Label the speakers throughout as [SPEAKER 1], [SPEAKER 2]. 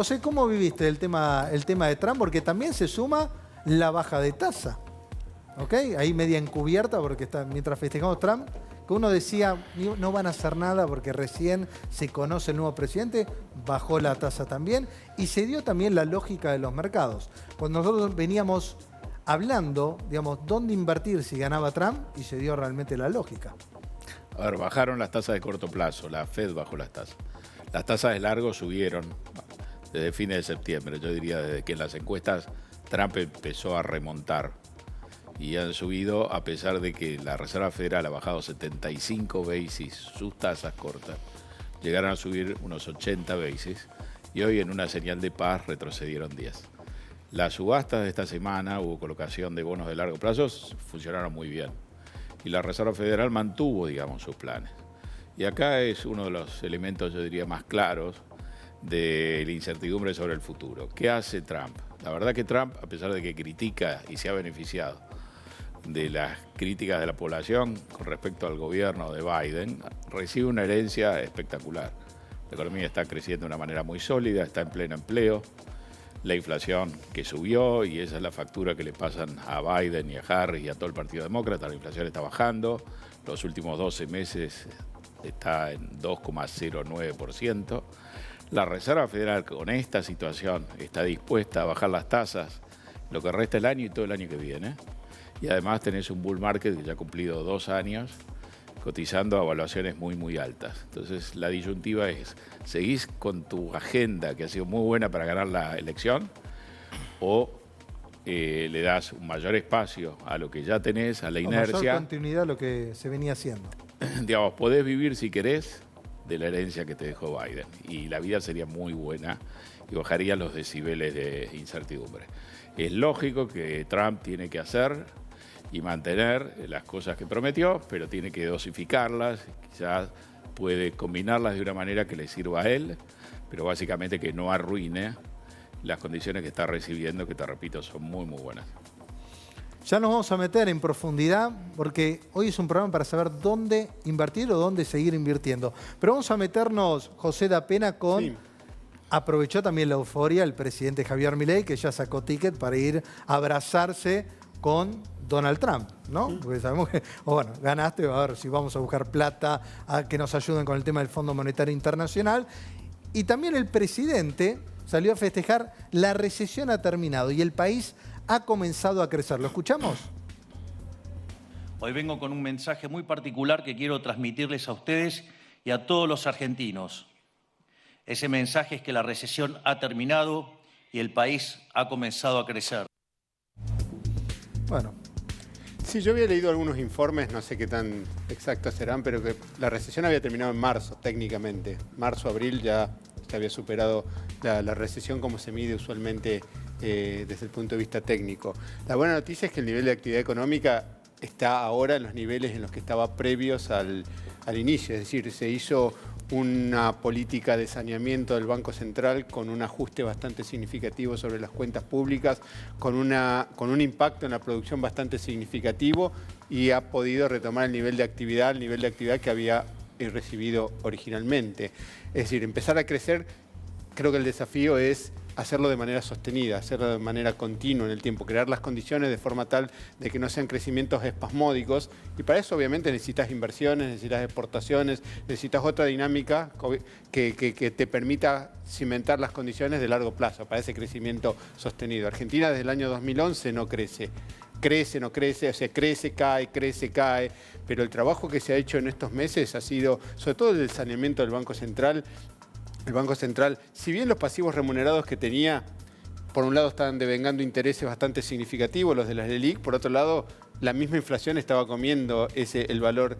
[SPEAKER 1] José, ¿cómo viviste el tema de Trump? Porque también se suma la baja de tasa. ¿Ok? Ahí media encubierta, porque mientras festejamos Trump, que uno decía, no van a hacer nada porque recién se conoce el nuevo presidente, bajó la tasa también, y se dio también la lógica de los mercados. Cuando nosotros veníamos hablando, digamos, dónde invertir si ganaba Trump, y se dio realmente la lógica.
[SPEAKER 2] A ver, bajaron las tasas de corto plazo, la Fed bajó las tasas. Las tasas de largo subieron desde fines de septiembre, yo diría desde que en las encuestas Trump empezó a remontar. Y han subido a pesar de que la Reserva Federal ha bajado 75 basis sus tasas cortas. Llegaron a subir unos 80 basis y hoy en una señal de paz retrocedieron 10. Las subastas de esta semana, hubo colocación de bonos de largo plazo, funcionaron muy bien. Y la Reserva Federal mantuvo, digamos, sus planes. Y acá es uno de los elementos, yo diría, más claros de la incertidumbre sobre el futuro. ¿Qué hace Trump? La verdad que Trump, a pesar de que critica y se ha beneficiado de las críticas de la población con respecto al gobierno de Biden, recibe una herencia espectacular. La economía está creciendo de una manera muy sólida, está en pleno empleo, la inflación que subió, y esa es la factura que le pasan a Biden y a Harris y a todo el Partido Demócrata, la inflación está bajando, los últimos 12 meses está en 2,09%. La Reserva Federal con esta situación está dispuesta a bajar las tasas lo que resta el año y todo el año que viene. Y además tenés un bull market que ya ha cumplido 2 años, cotizando a evaluaciones muy, muy altas. Entonces la disyuntiva es, ¿seguís con tu agenda que ha sido muy buena para ganar la elección? ¿O le das un mayor espacio a lo que ya tenés, a la inercia?
[SPEAKER 1] Mayor continuidad a lo que se venía haciendo.
[SPEAKER 2] Digamos, podés vivir si querés de la herencia que te dejó Biden. Y la vida sería muy buena y bajaría los decibeles de incertidumbre. Es lógico que Trump tiene que hacer y mantener las cosas que prometió, pero tiene que dosificarlas, quizás puede combinarlas de una manera que le sirva a él, pero básicamente que no arruine las condiciones que está recibiendo, que te repito, son muy, muy buenas.
[SPEAKER 1] Ya nos vamos a meter en profundidad, porque hoy es un programa para saber dónde invertir o dónde seguir invirtiendo. Pero vamos a meternos, José da Pena, con... Sí. Aprovechó también la euforia el presidente Javier Milei, que ya sacó ticket para ir a abrazarse con Donald Trump, ¿no? Porque sabemos que, bueno, ganaste, a ver si vamos a buscar plata, a que nos ayuden con el tema del Fondo Monetario Internacional. Y también el presidente salió a festejar, la recesión ha terminado y el país ha comenzado a crecer. ¿Lo escuchamos?
[SPEAKER 3] Hoy vengo con un mensaje muy particular que quiero transmitirles a ustedes y a todos los argentinos. Ese mensaje es que la recesión ha terminado y el país ha comenzado a crecer.
[SPEAKER 1] Bueno.
[SPEAKER 4] Sí, yo había leído algunos informes, no sé qué tan exactos serán, pero que la recesión había terminado en marzo, técnicamente. Marzo, abril ya se había superado la recesión como se mide usualmente desde el punto de vista técnico. La buena noticia es que el nivel de actividad económica está ahora en los niveles en los que estaba previos al inicio. Es decir, se hizo una política de saneamiento del Banco Central con un ajuste bastante significativo sobre las cuentas públicas, con un impacto en la producción bastante significativo, y ha podido retomar el nivel de actividad que había recibido originalmente. Es decir, empezar a crecer, creo que el desafío es hacerlo de manera sostenida, hacerlo de manera continua en el tiempo, crear las condiciones de forma tal de que no sean crecimientos espasmódicos, y para eso obviamente necesitas inversiones, necesitas exportaciones, necesitas otra dinámica que te permita cimentar las condiciones de largo plazo para ese crecimiento sostenido. Argentina desde el año 2011 no crece. Crece, no crece, o sea, crece, cae, pero el trabajo que se ha hecho en estos meses ha sido, sobre todo el saneamiento del Banco Central. El Banco Central, si bien los pasivos remunerados que tenía, por un lado estaban devengando intereses bastante significativos, los de las LELIQ, por otro lado, la misma inflación estaba comiendo el valor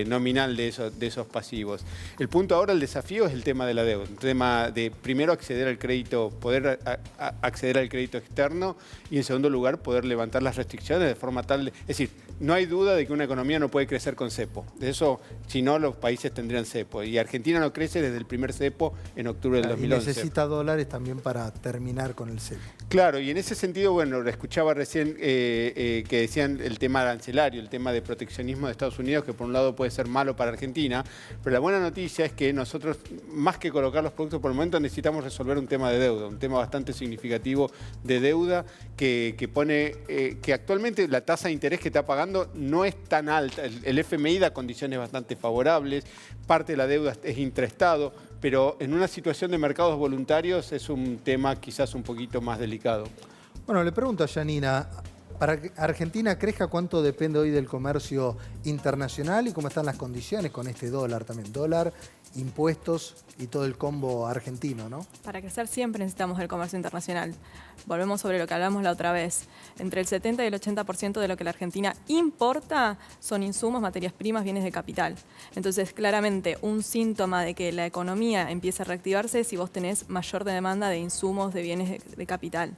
[SPEAKER 4] nominal de esos pasivos. El punto ahora, el desafío, es el tema de la deuda. El tema de, primero, acceder al crédito, poder acceder al crédito externo, y en segundo lugar, poder levantar las restricciones de forma tal... Es decir, no hay duda de que una economía no puede crecer con cepo. De eso, si no, los países tendrían cepo. Y Argentina no crece desde el primer cepo en octubre del 2011.
[SPEAKER 1] Y necesita dólares también para terminar con el cepo.
[SPEAKER 4] Claro, y en ese sentido, bueno, lo escuchaba recién que decían el tema arancelario, el tema de proteccionismo de Estados Unidos, que por un lado puede ser malo para Argentina, pero la buena noticia es que nosotros, más que colocar los productos por el momento, necesitamos resolver un tema de deuda, un tema bastante significativo de deuda que pone, que actualmente la tasa de interés que está pagando no es tan alta. El FMI da condiciones bastante favorables, parte de la deuda es intraestado, pero en una situación de mercados voluntarios es un tema quizás un poquito más delicado.
[SPEAKER 1] Bueno, le pregunto a Janina, para que Argentina crezca, ¿cuánto depende hoy del comercio internacional y cómo están las condiciones con este dólar también? Dólar, impuestos y todo el combo argentino, ¿no?
[SPEAKER 5] Para crecer siempre necesitamos el comercio internacional. Volvemos sobre lo que hablamos la otra vez. Entre el 70 y el 80% de lo que la Argentina importa son insumos, materias primas, bienes de capital. Entonces, claramente, un síntoma de que la economía empieza a reactivarse es si vos tenés mayor demanda de insumos, de bienes de capital.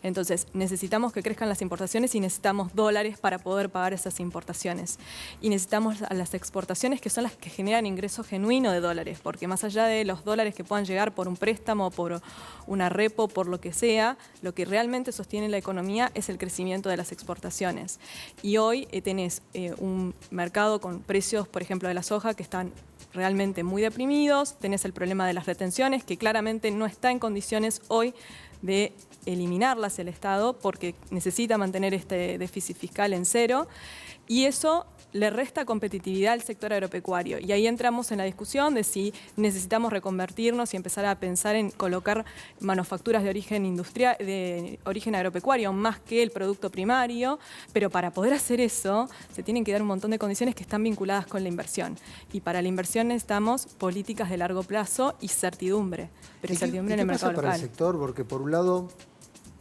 [SPEAKER 5] Entonces, necesitamos que crezcan las importaciones y necesitamos dólares para poder pagar esas importaciones. Y necesitamos las exportaciones, que son las que generan ingreso genuino de dólares, porque más allá de los dólares que puedan llegar por un préstamo, por una repo, por lo que sea, lo que realmente sostiene la economía es el crecimiento de las exportaciones. Y hoy tenés un mercado con precios, por ejemplo, de la soja, que están realmente muy deprimidos, tenés el problema de las retenciones, que claramente no está en condiciones hoy de eliminarlas el Estado porque necesita mantener este déficit fiscal en cero, y eso le resta competitividad al sector agropecuario. Y ahí entramos en la discusión de si necesitamos reconvertirnos y empezar a pensar en colocar manufacturas de origen industrial, de origen agropecuario, más que el producto primario. Pero para poder hacer eso, se tienen que dar un montón de condiciones que están vinculadas con la inversión. Y para la inversión necesitamos políticas de largo plazo y certidumbre. Pero certidumbre en el mercado local.
[SPEAKER 1] ¿Qué pasa para el sector? Porque por un lado,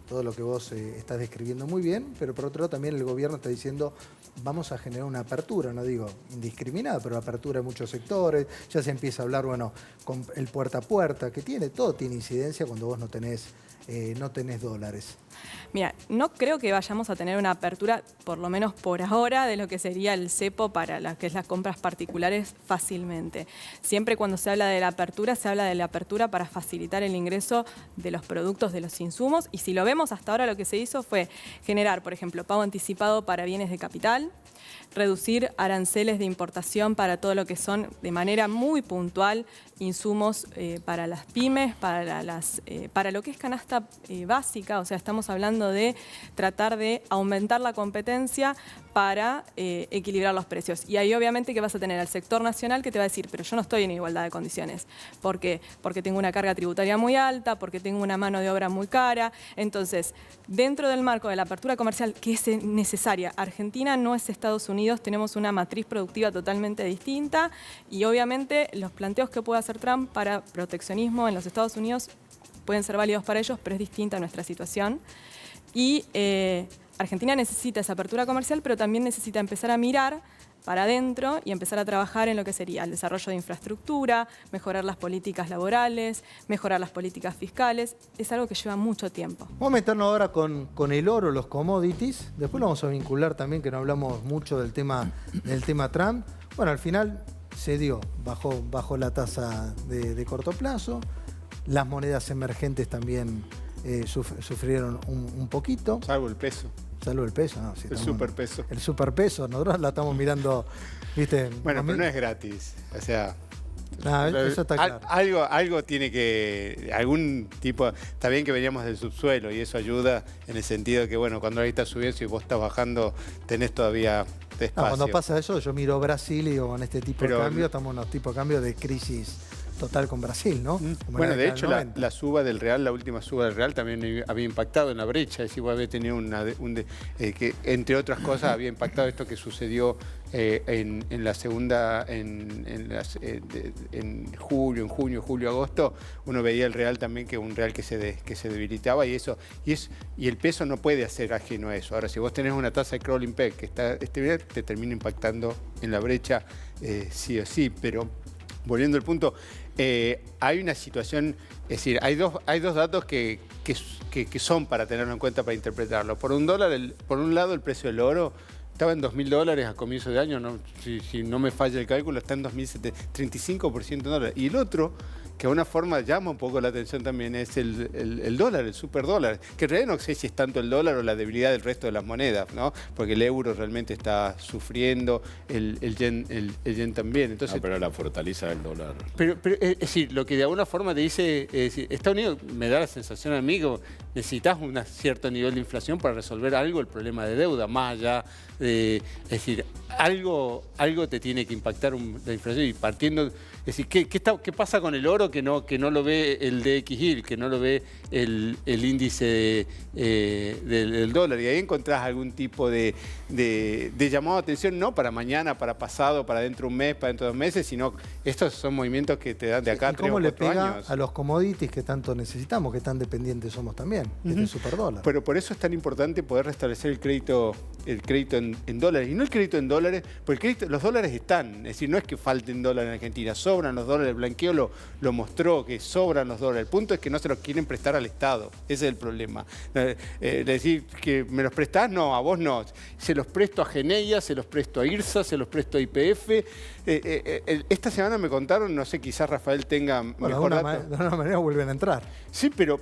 [SPEAKER 1] todo lo que vos estás describiendo muy bien, pero por otro lado también el gobierno está diciendo vamos a generar una apertura, no digo indiscriminada, pero apertura de muchos sectores. Ya se empieza a hablar, bueno, con el puerta a puerta, que todo tiene incidencia cuando vos no tenés dólares.
[SPEAKER 5] Mira, no creo que vayamos a tener una apertura, por lo menos por ahora, de lo que sería el cepo para las que es las compras particulares fácilmente. Siempre cuando se habla de la apertura, se habla de la apertura para facilitar el ingreso de los productos, de los insumos. Y si lo vemos hasta ahora, lo que se hizo fue generar, por ejemplo, pago anticipado para bienes de capital, reducir aranceles de importación para todo lo que son, de manera muy puntual, insumos para las pymes, para lo que es canasta básica. O sea, estamos hablando de tratar de aumentar la competencia para equilibrar los precios. Y ahí obviamente que vas a tener al sector nacional que te va a decir, pero yo no estoy en igualdad de condiciones. ¿Por qué? Porque tengo una carga tributaria muy alta, porque tengo una mano de obra muy cara. Entonces, dentro del marco de la apertura comercial que es necesaria, Argentina no es Estados Unidos, tenemos una matriz productiva totalmente distinta y obviamente los planteos que puede hacer Trump para proteccionismo en los Estados Unidos pueden ser válidos para ellos, pero es distinta nuestra situación. Y Argentina necesita esa apertura comercial, pero también necesita empezar a mirar para adentro y empezar a trabajar en lo que sería el desarrollo de infraestructura, mejorar las políticas laborales, mejorar las políticas fiscales. Es algo que lleva mucho tiempo.
[SPEAKER 1] Vamos a meternos ahora con el oro, los commodities. Después lo vamos a vincular también, que no hablamos mucho del tema Trump. Bueno, al final se dio, bajó la tasa de corto plazo. Las monedas emergentes también sufrieron un poquito.
[SPEAKER 4] Salvo el peso.
[SPEAKER 1] Salvo el peso, ¿no? Sí,
[SPEAKER 4] el superpeso.
[SPEAKER 1] El superpeso, nosotros la estamos mirando, ¿viste?
[SPEAKER 4] Bueno, pero no es gratis. O sea,
[SPEAKER 1] no, eso está claro.
[SPEAKER 4] Algo tiene que, algún tipo, está bien que veníamos del subsuelo y eso ayuda en el sentido de que, bueno, cuando ahí estás subiendo y vos estás bajando, tenés todavía despacio.
[SPEAKER 1] No, cuando pasa eso, yo miro Brasil y digo, con este tipo de cambio, estamos en unos tipos de cambio de crisis total con Brasil, ¿no? Como
[SPEAKER 4] bueno, de hecho, la suba del real, la última suba del real también había impactado en la brecha, es decir, había tenido que entre otras cosas había impactado esto que sucedió en la segunda, en julio, agosto, uno veía el real también, que un real que se debilitaba y el peso no puede hacer ajeno a eso. Ahora, si vos tenés una tasa de crawling peg que está te termina impactando en la brecha sí o sí, pero volviendo al punto, hay una situación, es decir, hay dos datos que son para tenerlo en cuenta, para interpretarlo. Por un lado, el precio del oro estaba en $2.000 a comienzo de año, si no me falla el cálculo, está en 2.700, 35% en dólares. Y el otro que de una forma llama un poco la atención también es el dólar, el superdólar, que en realidad no sé si es tanto el dólar o la debilidad del resto de las monedas, ¿no? Porque el euro realmente está sufriendo, el yen también. Entonces,
[SPEAKER 2] No, pero la fortaleza del dólar.
[SPEAKER 4] pero es decir, lo que de alguna forma te dice, es decir, Estados Unidos me da la sensación a mí que necesitas un cierto nivel de inflación para resolver algo, el problema de deuda, más allá de, es decir, algo te tiene que impactar la inflación y partiendo, es decir, ¿qué pasa con el oro que no lo ve el DXY, que no lo ve el índice del dólar? Y ahí encontrás algún tipo de llamado de atención, no para mañana, para pasado, para dentro de un mes, para dentro de 2 meses, sino estos son movimientos que te dan de acá a 3 o 4
[SPEAKER 1] ¿Cómo le pega
[SPEAKER 4] años.
[SPEAKER 1] a los commodities que tanto necesitamos, que tan dependientes somos también, del superdólar?
[SPEAKER 4] Pero por eso es tan importante poder restablecer el crédito en dólares. Y no el crédito en dólares, porque los dólares están. Es decir, no es que falten dólares en Argentina, sobran los dólares. El blanqueo lo mostró, que sobran los dólares. El punto es que no se los quieren prestar al Estado. Ese es el problema. Decir que me los prestás, no, a vos no. Se los presto a Geneia, se los presto a IRSA, se los presto a YPF. Esta semana me contaron, no sé, quizás Rafael tenga mejor dato.
[SPEAKER 1] De alguna manera vuelven a entrar.
[SPEAKER 4] Sí, pero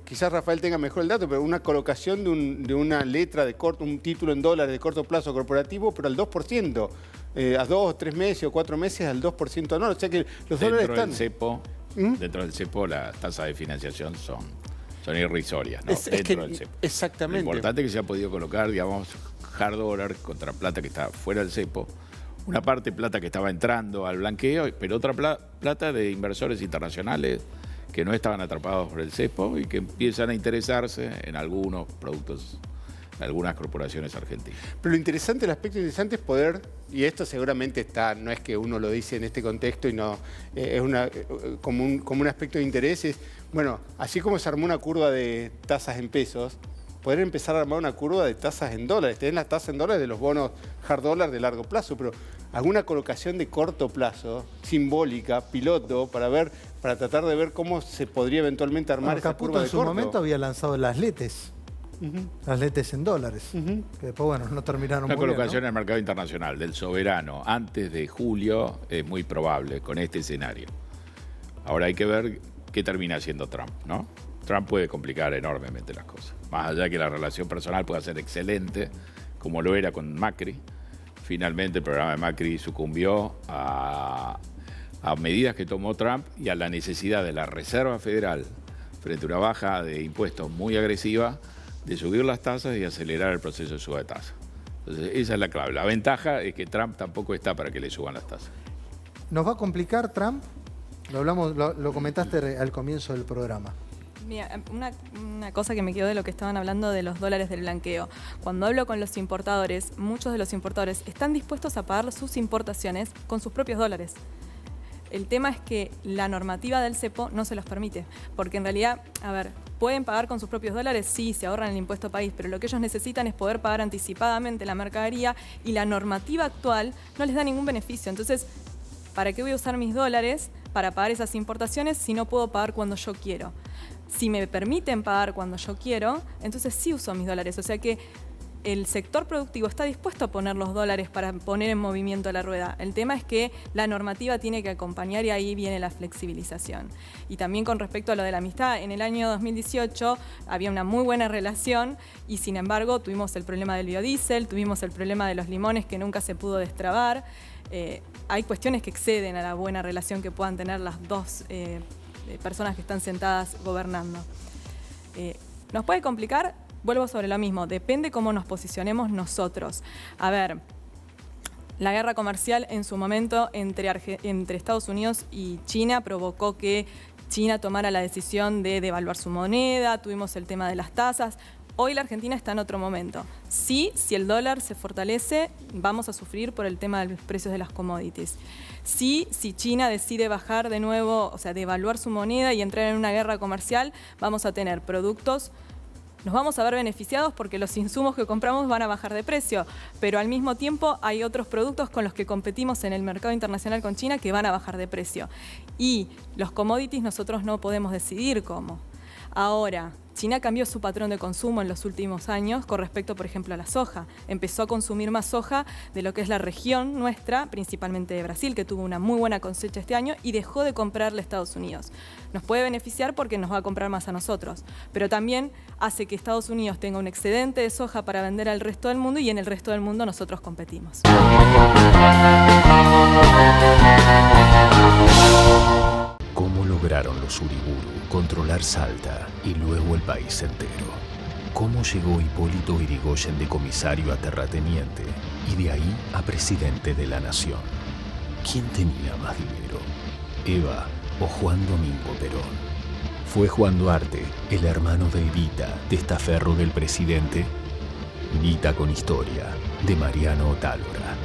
[SPEAKER 4] quizás Rafael tenga mejor el dato, pero una colocación de una letra de corto, un título en dólares de corto plazo corporativo, pero al 2%, a 2 o 3 meses o 4 meses al 2% anual. O sea que los dólares están...
[SPEAKER 2] Dentro del cepo las tasas de financiación son irrisorias, ¿no? Dentro del cepo.
[SPEAKER 4] Exactamente.
[SPEAKER 2] Lo importante es que se ha podido colocar, digamos, hard dólar contra plata que está fuera del cepo. Una parte plata que estaba entrando al blanqueo, pero otra plata de inversores internacionales que no estaban atrapados por el cepo y que empiezan a interesarse en algunos productos, en algunas corporaciones argentinas.
[SPEAKER 4] Pero lo interesante, el aspecto interesante es poder, y esto seguramente está, no es que uno lo dice en este contexto y no, es como un aspecto de interés, es, bueno, así como se armó una curva de tasas en pesos, poder empezar a armar una curva de tasas en dólares. Tenés las tasas en dólares de los bonos hard dólar de largo plazo, pero alguna colocación de corto plazo, simbólica, piloto, para tratar de ver cómo se podría eventualmente armar esa
[SPEAKER 1] Caputo
[SPEAKER 4] curva de
[SPEAKER 1] en su
[SPEAKER 4] corto.
[SPEAKER 1] momento había lanzado las LETES. Las LETES en dólares. Que después, bueno, no terminaron
[SPEAKER 2] Una
[SPEAKER 1] muy bien,
[SPEAKER 2] colocación
[SPEAKER 1] ¿no?
[SPEAKER 2] en el mercado internacional del soberano antes de julio es muy probable con este escenario. Ahora hay que ver qué termina haciendo Trump, ¿no? Trump puede complicar enormemente las cosas. Más allá de que la relación personal pueda ser excelente, como lo era con Macri, finalmente el programa de Macri sucumbió a medidas que tomó Trump y a la necesidad de la Reserva Federal, frente a una baja de impuestos muy agresiva, de subir las tasas y acelerar el proceso de suba de tasas. Entonces, esa es la clave. La ventaja es que Trump tampoco está para que le suban las tasas.
[SPEAKER 1] ¿Nos va a complicar Trump? Lo comentaste al comienzo del programa.
[SPEAKER 5] Mira, una cosa que me quedó de lo que estaban hablando de los dólares del blanqueo. Cuando hablo con los importadores, muchos de los importadores están dispuestos a pagar sus importaciones con sus propios dólares. El tema es que la normativa del cepo no se los permite, porque en realidad, a ver, pueden pagar con sus propios dólares, sí, se ahorran el impuesto país, pero lo que ellos necesitan es poder pagar anticipadamente la mercadería y la normativa actual no les da ningún beneficio. Entonces, ¿para qué voy a usar mis dólares para pagar esas importaciones si no puedo pagar cuando yo quiero? Si me permiten pagar cuando yo quiero, entonces sí uso mis dólares. O sea que el sector productivo está dispuesto a poner los dólares para poner en movimiento la rueda. El tema es que la normativa tiene que acompañar y ahí viene la flexibilización. Y también con respecto a lo de la amistad, en el año 2018 había una muy buena relación y sin embargo tuvimos el problema del biodiesel, tuvimos el problema de los limones que nunca se pudo destrabar. Hay cuestiones que exceden a la buena relación que puedan tener las dos personas que están sentadas gobernando. ¿Nos puede complicar? Vuelvo sobre lo mismo, depende cómo nos posicionemos nosotros. A ver, la guerra comercial en su momento entre Estados Unidos y China provocó que China tomara la decisión de devaluar su moneda, tuvimos el tema de las tasas. Hoy la Argentina está en otro momento. Sí, si el dólar se fortalece, vamos a sufrir por el tema de los precios de las commodities. Sí, si China decide bajar de nuevo, o sea, devaluar su moneda y entrar en una guerra comercial, vamos a tener productos, nos vamos a ver beneficiados porque los insumos que compramos van a bajar de precio, pero al mismo tiempo hay otros productos con los que competimos en el mercado internacional con China que van a bajar de precio. Y los commodities nosotros no podemos decidir cómo. Ahora, China cambió su patrón de consumo en los últimos años con respecto, por ejemplo, a la soja. Empezó a consumir más soja de lo que es la región nuestra, principalmente de Brasil, que tuvo una muy buena cosecha este año, y dejó de comprarle a Estados Unidos. Nos puede beneficiar porque nos va a comprar más a nosotros, pero también hace que Estados Unidos tenga un excedente de soja para vender al resto del mundo y en el resto del mundo nosotros competimos.
[SPEAKER 6] ¿Cómo lograron los Uriburu controlar Salta y luego el país entero? ¿Cómo llegó Hipólito Yrigoyen de comisario a terrateniente y de ahí a presidente de la nación? ¿Quién tenía más dinero? ¿Eva o Juan Domingo Perón? ¿Fue Juan Duarte, el hermano de Evita, testaferro del presidente? Vita con historia, de Mariano Otálora.